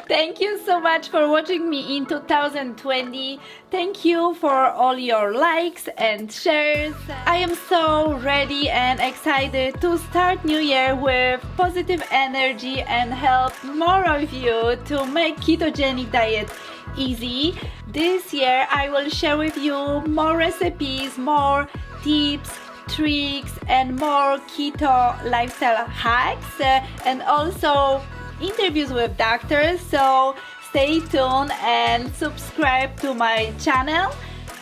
Thank you so much for watching me in 2020. Thank you for all your likes and shares. I am so ready and excited to start new year with positive energy and help more of you to make ketogenic diet easy. This year I will share with you more recipes, more tips, tricks and more keto lifestyle hacks and also interviews with doctors, so stay tuned and subscribe to my channel.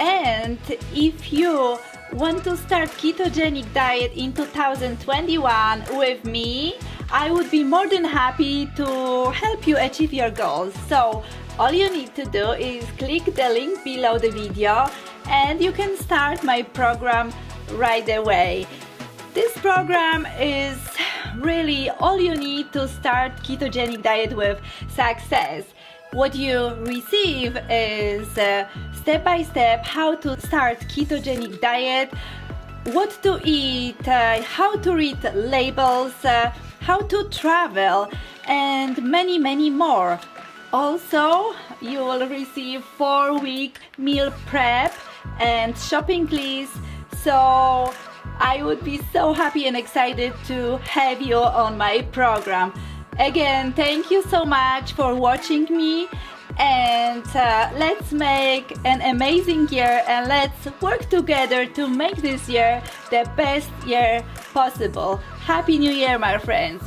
And if you want to start ketogenic diet in 2021 with me, I would be more than happy to help you achieve your goals. So all you need to do is click the link below the video and you can start my program right away. This program is really all you need to start ketogenic diet with success. What you receive is step by step how to start ketogenic diet, what to eat, how to read labels, how to travel, and many more. Also, you will receive 4-week meal prep and shopping list. So I would be so happy and excited to have you on my program. Again, thank you so much for watching me, and let's make an amazing year and let's work together to make this year the best year possible. Happy New Year, my friends!